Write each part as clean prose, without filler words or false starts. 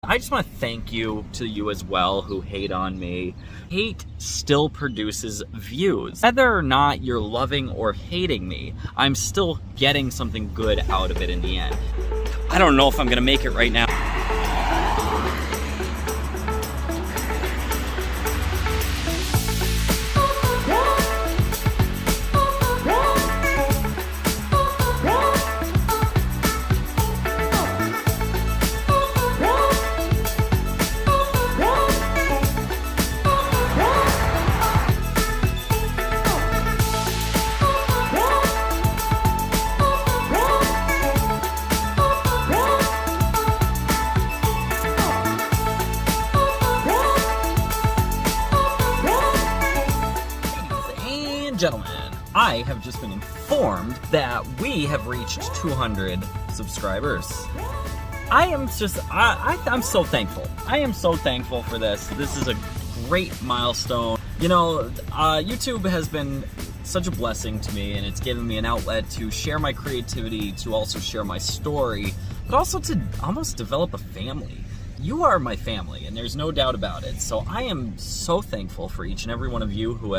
I just want to thank you to you as well who hate on me. Hate still produces views. Whether or not you're loving or hating me, I'm still getting something good out of it in the end. I don't know if I'm gonna make it right now. Gentlemen, I have just been informed that we have reached 200 subscribers. I'm so thankful. I am so thankful for this. This is a great milestone. You know, YouTube has been such a blessing to me, and it's given me an outlet to share my creativity, to also share my story, but also to almost develop a family. You are my family, and there's no doubt about it. So I am so thankful for each and every one of you who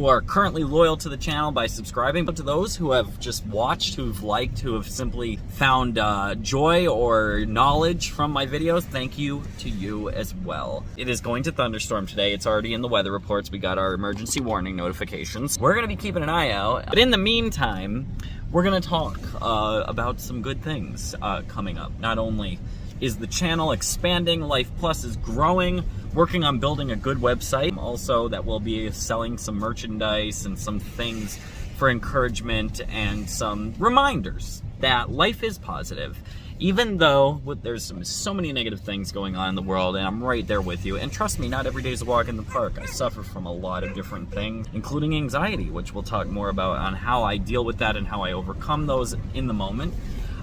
are currently loyal to the channel by subscribing, but to those who have just watched, who've liked, who have simply found joy or knowledge from my videos, thank you to you as well. It is going to thunderstorm today. It's already in the weather reports. We got our emergency warning notifications. We're going to be keeping an eye out, but in the meantime, we're going to talk about some good things coming up. Not only is the channel expanding, Life Plus is growing, working on building a good website, also that will be selling some merchandise and some things for encouragement and some reminders that life is positive. Even though there's so many negative things going on in the world, and I'm right there with you. And trust me, not every day is a walk in the park. I suffer from a lot of different things, including anxiety, which we'll talk more about on how I deal with that and how I overcome those in the moment.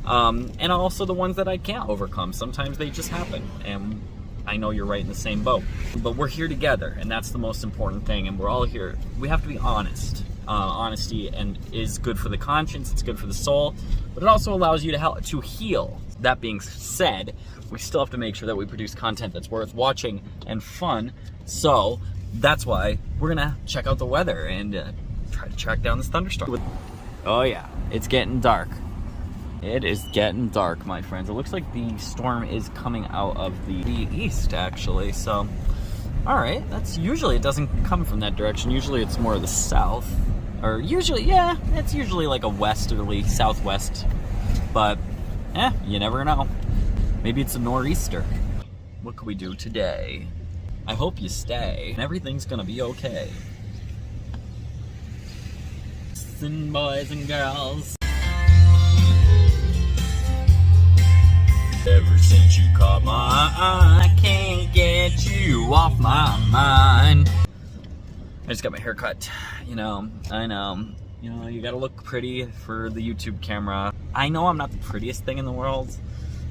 And also the ones that I can't overcome. Sometimes they just happen, and I know you're right in the same boat. But we're here together, and that's the most important thing, and we're all here. We have to be honest. Honesty is good for the conscience, it's good for the soul, but it also allows you to heal. That being said, we still have to make sure that we produce content that's worth watching and fun, so that's why we're gonna check out the weather and try to track down this thunderstorm. Oh yeah, it's getting dark. It is getting dark, my friends. It looks like the storm is coming out of the east, actually, so alright, it doesn't come from that direction. Usually it's more of the south, or usually, yeah, it's usually like a westerly, southwest, but you never know. Maybe it's a nor'easter. What can we do today? I hope you stay, and everything's gonna be okay. Listen, boys and girls. Ever since you caught my eye, I can't get you off my mind. I just got my hair cut, I know. You gotta look pretty for the YouTube camera. I know I'm not the prettiest thing in the world,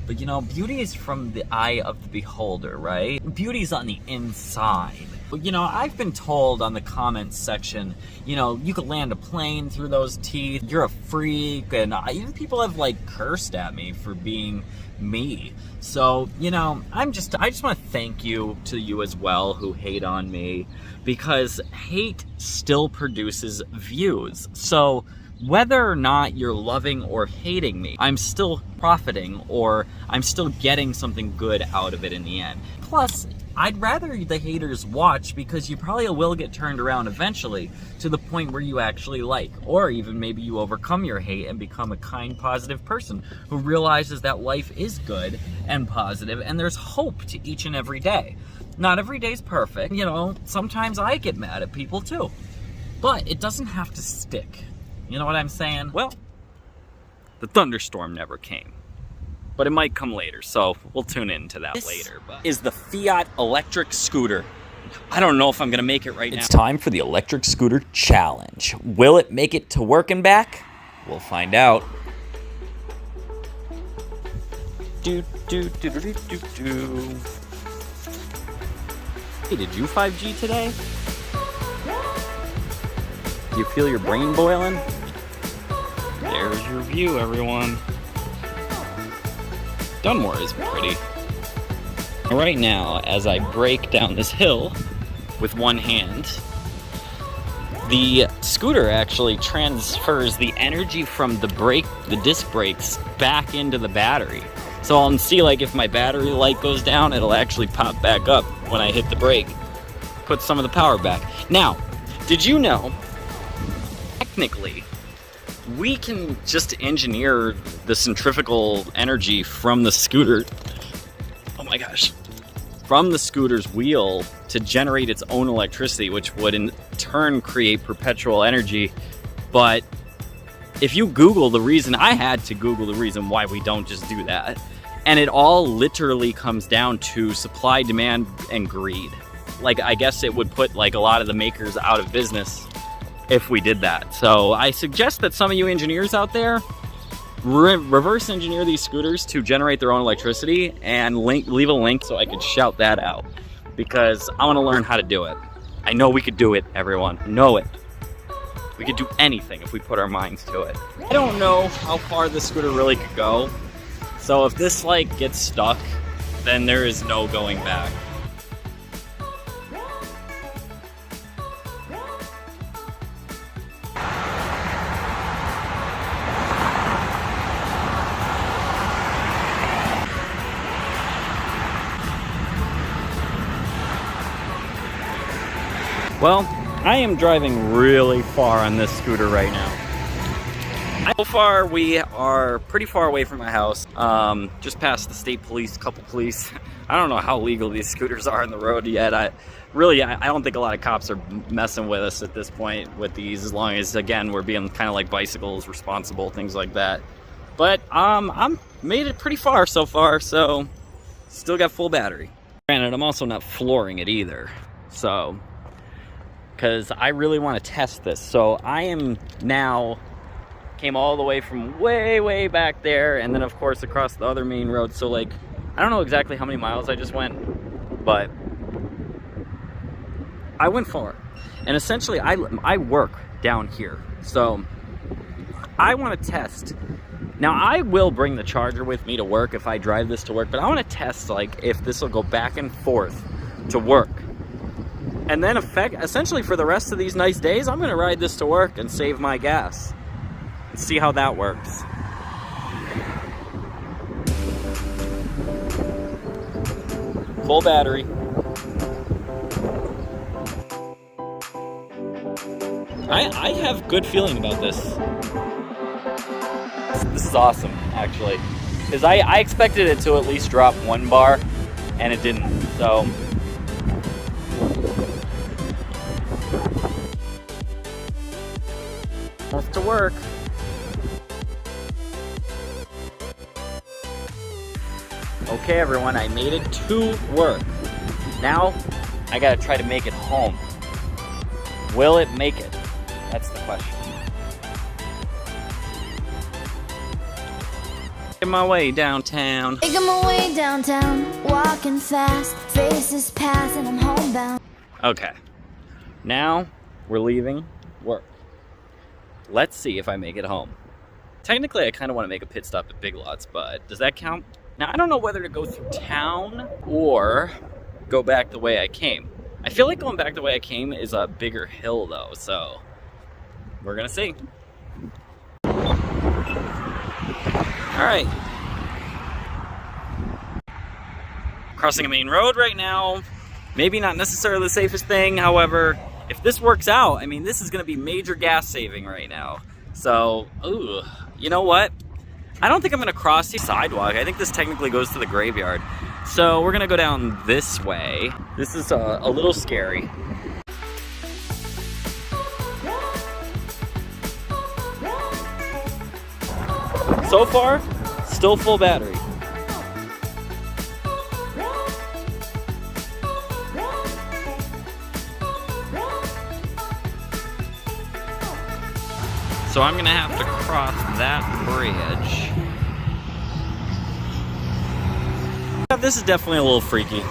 but beauty is from the eye of the beholder, right? Beauty's on the inside. I've been told on the comments section, you could land a plane through those teeth, you're a freak, and even people have cursed at me for being me. So, I just want to thank you to you as well who hate on me, because hate still produces views. So whether or not you're loving or hating me, I'm still profiting, or I'm still getting something good out of it in the end. Plus, I'd rather the haters watch, because you probably will get turned around eventually to the point where you actually like, or even maybe you overcome your hate and become a kind, positive person who realizes that life is good and positive, and there's hope to each and every day. Not every day's perfect, sometimes I get mad at people too, but it doesn't have to stick. You know what I'm saying? Well, the thunderstorm never came, but it might come later, so we'll tune into that later. But is the Fiat electric scooter. I don't know if I'm gonna make it right now. It's time for the electric scooter challenge. Will it make it to work and back? We'll find out. Hey, did you 5G today? Do you feel your brain boiling? There's your view, everyone. Dunmore is pretty. Right now, as I brake down this hill with one hand, the scooter actually transfers the energy from the disc brakes back into the battery. So I'll see, like, if my battery light goes down, it'll actually pop back up when I hit the brake. Put some of the power back. Now, did you know, technically, we can just engineer the centrifugal energy from the scooter, oh my gosh, from the scooter's wheel to generate its own electricity, which would in turn create perpetual energy. But if you Google the reason, I had to Google the reason why we don't just do that. And it all literally comes down to supply, demand, and greed. Like, I guess it would put like a lot of the makers out of business if we did that. So I suggest that some of you engineers out there reverse engineer these scooters to generate their own electricity, and leave a link so I could shout that out, because I want to learn how to do it. I know we could do it, everyone. Know it. We could do anything if we put our minds to it. I don't know how far this scooter really could go, so if this like gets stuck, then there is no going back. Well, I am driving really far on this scooter right now. So far, we are pretty far away from my house. Just past the state police, couple police. I don't know how legal these scooters are on the road yet. I don't think a lot of cops are messing with us at this point with these, as long as, again, we're being kind of like bicycles, responsible, things like that. But I'm made it pretty far so far, so still got full battery. Granted, I'm also not flooring it either, so, because I really want to test this. So I am now, came all the way from way back there, and then of course across the other main road. So like, I don't know exactly how many miles I just went, but I went far. And essentially I work down here, so I want to test. Now I will bring the charger with me to work if I drive this to work, but I want to test like if this will go back and forth to work. And then essentially for the rest of these nice days, I'm going to ride this to work and save my gas. And see how that works. Full battery. I have good feeling about this. This is awesome, actually. Because I expected it to at least drop 1 bar, and it didn't, so... Off to work. Okay, everyone, I made it to work. Now, I gotta try to make it home. Will it make it? That's the question. Making my way downtown. Making my way downtown, walking fast, faces pass, and I'm homebound. Okay, now we're leaving work. Let's see if I make it home. Technically, I kind of want to make a pit stop at Big Lots, but does that count? Now, I don't know whether to go through town or go back the way I came. I feel like going back the way I came is a bigger hill, though, so we're gonna see. All right. Crossing a main road right now. Maybe not necessarily the safest thing, however, if this works out, I mean, this is going to be major gas saving right now. So, ooh, you know what? I don't think I'm going to cross the sidewalk. I think this technically goes to the graveyard. So we're going to go down this way. This is a little scary. So far, still full battery. So I'm gonna have to cross that bridge. Yeah, this is definitely a little freaky.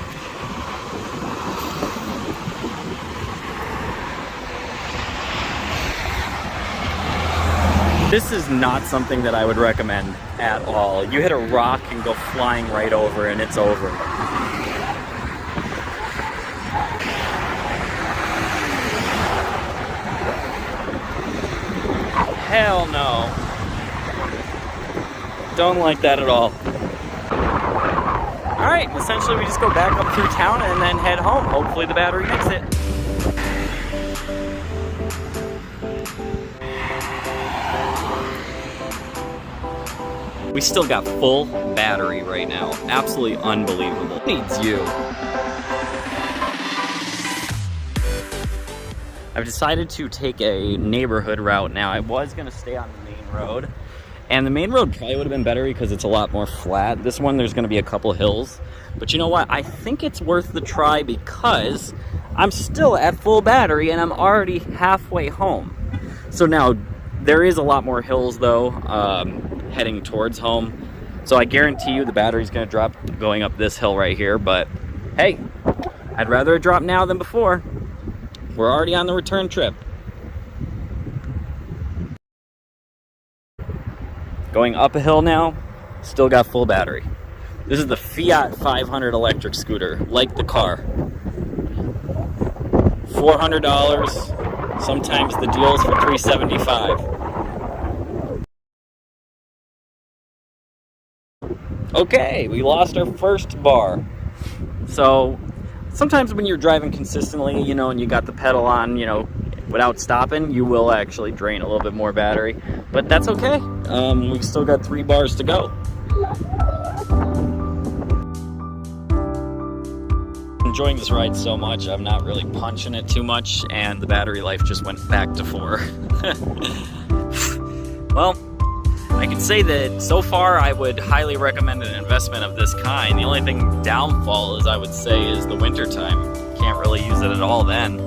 This is not something that I would recommend at all. You hit a rock and go flying right over and it's over. hell no. Don't like that at all. Alright, essentially we just go back up through town and then head home. Hopefully the battery makes it. We still got full battery right now. Absolutely unbelievable. Needs you. I've decided to take a neighborhood route now. I was gonna stay on the main road, and the main road probably would have been better because it's a lot more flat. This one, there's gonna be a couple hills, but you know what? I think it's worth the try because I'm still at full battery and I'm already halfway home. So now, there is a lot more hills though, heading towards home. So I guarantee you the battery's gonna drop going up this hill right here, but hey, I'd rather it drop now than before. We're already on the return trip. Going up a hill now, still got full battery. This is the Fiat 500 electric scooter, like the car. $400, sometimes the deal's for $375. Okay, we lost our first bar. So, sometimes when you're driving consistently, you know, and you got the pedal on, you know, without stopping, you will actually drain a little bit more battery. But that's okay. We've still got 3 bars to go. Enjoying this ride so much, I'm not really punching it too much, and the battery life just went back to 4. Well, I can say that so far I would highly recommend an investment of this kind. The only thing downfall is I would say is the winter time. Can't really use it at all then.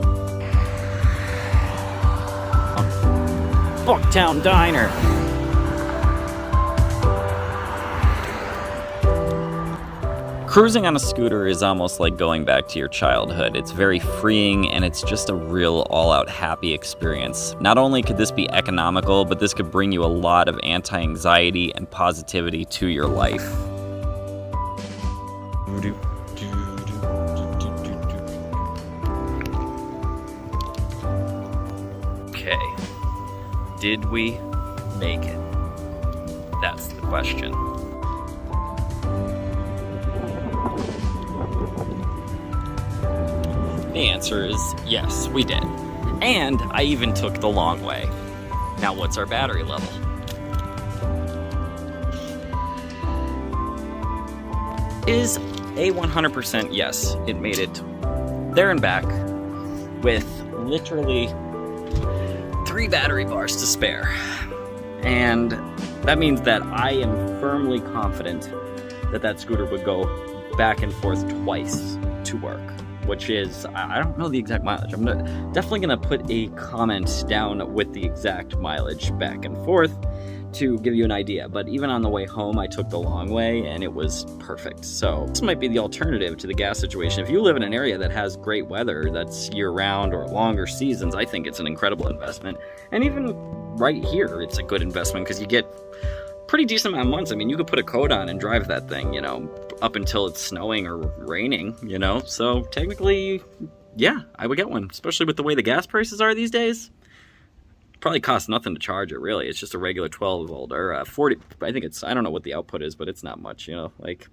Bucktown Diner. Cruising on a scooter is almost like going back to your childhood. It's very freeing and it's just a real all-out happy experience. Not only could this be economical, but this could bring you a lot of anti-anxiety and positivity to your life. Okay, did we make it? That's the question. The answer is yes, we did. And I even took the long way. Now what's our battery level? Is a 100% yes. It made it there and back with literally 3 battery bars to spare. And that means that I am firmly confident that that scooter would go back and forth twice to work. Which is, I don't know the exact mileage. I'm definitely gonna put a comment down with the exact mileage back and forth to give you an idea. But even on the way home, I took the long way and it was perfect. So this might be the alternative to the gas situation. If you live in an area that has great weather, that's year round or longer seasons, I think it's an incredible investment. And even right here, it's a good investment because you get pretty decent amount of months. I mean, you could put a coat on and drive that thing, you know, up until it's snowing or raining, you know? So technically, yeah, I would get one, especially with the way the gas prices are these days. Probably costs nothing to charge it, really. It's just a regular 12 volt or 40. I think it's, I don't know what the output is, but it's not much, you know, like,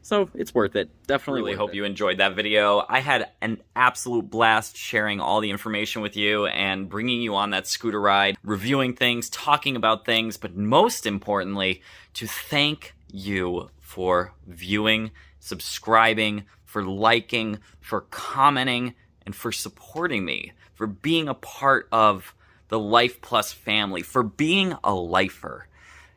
so it's worth it. Definitely really hope you enjoyed that video. I had an absolute blast sharing all the information with you and bringing you on that scooter ride, reviewing things, talking about things, but most importantly, to thank you for viewing, subscribing, for liking, for commenting, and for supporting me, for being a part of the Life Plus family, for being a lifer.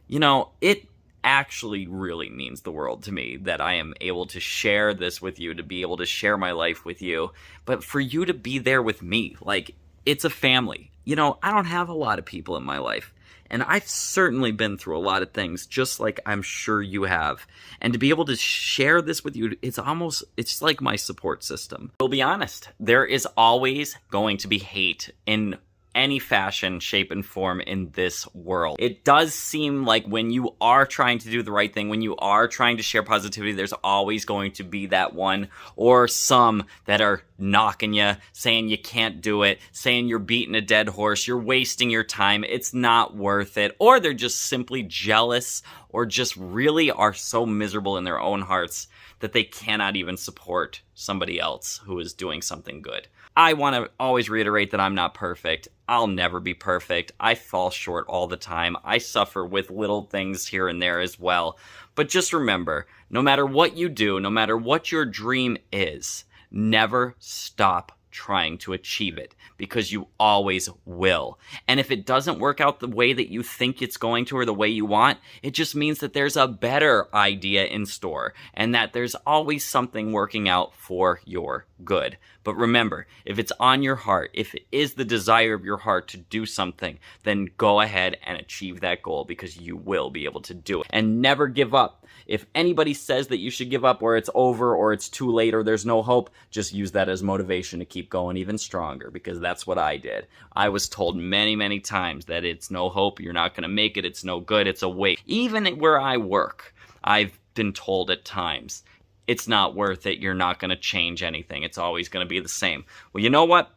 You know, it actually really means the world to me that I am able to share this with you, to be able to share my life with you, but for you to be there with me, like, it's a family. You know, I don't have a lot of people in my life, and I've certainly been through a lot of things, just like I'm sure you have, and to be able to share this with you, it's like my support system. We'll be honest, there is always going to be hate in any fashion, shape, and form in this world. It does seem like when you are trying to do the right thing, when you are trying to share positivity, there's always going to be that one or some that are knocking you, saying you can't do it, saying you're beating a dead horse, you're wasting your time, it's not worth it, or they're just simply jealous or just really are so miserable in their own hearts that they cannot even support somebody else who is doing something good. I want to always reiterate that I'm not perfect. I'll never be perfect. I fall short all the time. I suffer with little things here and there as well. But just remember, no matter what you do, no matter what your dream is, never stop trying to achieve it, because you always will. And if it doesn't work out the way that you think it's going to or the way you want, it just means that there's a better idea in store and that there's always something working out for your good. But remember, if it's on your heart, if it is the desire of your heart to do something, then go ahead and achieve that goal, because you will be able to do it. And never give up. If anybody says that you should give up or it's over or it's too late or there's no hope, just use that as motivation to keep going even stronger, because that's what I did. I was told many, many times that it's no hope, you're not going to make it, it's no good, it's a waste. Even where I work, I've been told at times, it's not worth it, you're not going to change anything, it's always going to be the same. Well, you know what?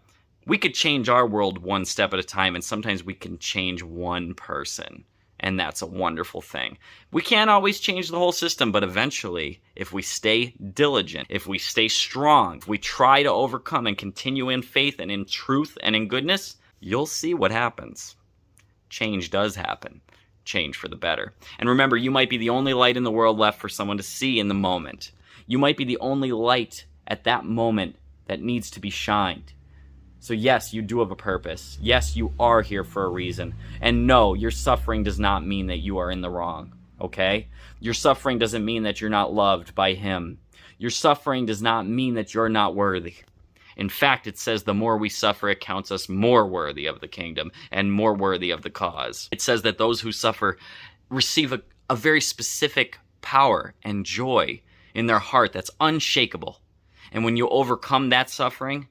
We could change our world one step at a time, and sometimes we can change one person. And that's a wonderful thing. We can't always change the whole system, but eventually, if we stay diligent, if we stay strong, if we try to overcome and continue in faith and in truth and in goodness, you'll see what happens. Change does happen. Change for the better. And remember, you might be the only light in the world left for someone to see in the moment. You might be the only light at that moment that needs to be shined. So yes, you do have a purpose. Yes, you are here for a reason. And no, your suffering does not mean that you are in the wrong, okay? Your suffering doesn't mean that you're not loved by Him. Your suffering does not mean that you're not worthy. In fact, it says the more we suffer, it counts us more worthy of the kingdom and more worthy of the cause. It says that those who suffer receive a very specific power and joy in their heart that's unshakable. And when you overcome that suffering,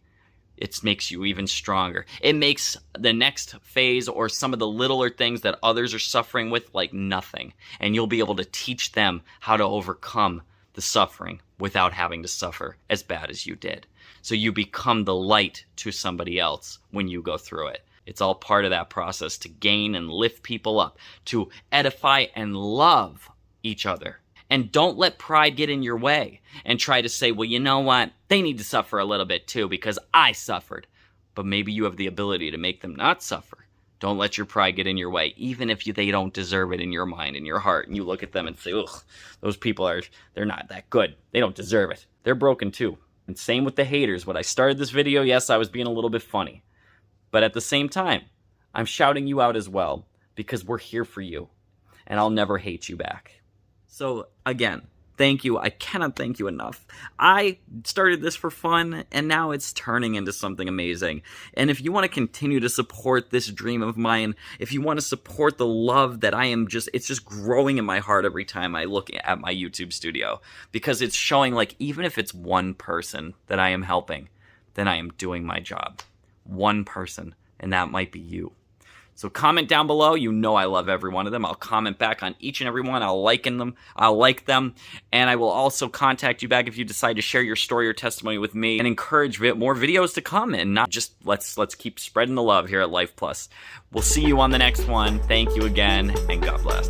it makes you even stronger. It makes the next phase or some of the littler things that others are suffering with like nothing. And you'll be able to teach them how to overcome the suffering without having to suffer as bad as you did. So you become the light to somebody else when you go through it. It's all part of that process to gain and lift people up, to edify and love each other. And don't let pride get in your way and try to say, well, you know what? They need to suffer a little bit too because I suffered. But maybe you have the ability to make them not suffer. Don't let your pride get in your way, even if they don't deserve it in your mind, in your heart. And you look at them and say, ugh, those people they're not that good. They don't deserve it. They're broken too. And same with the haters. When I started this video, yes, I was being a little bit funny. But at the same time, I'm shouting you out as well because we're here for you. And I'll never hate you back. So again, thank you. I cannot thank you enough. I started this for fun, and now it's turning into something amazing. And if you want to continue to support this dream of mine, if you want to support the love that it's just growing in my heart every time I look at my YouTube studio, because it's showing like even if it's one person that I am helping, then I am doing my job. One person, and that might be you. So comment down below. You know I love every one of them. I'll comment back on each and every one. I'll like them. And I will also contact you back if you decide to share your story or testimony with me and encourage more videos to come, and not just let's keep spreading the love here at Life Plus. We'll see you on the next one. Thank you again, and God bless.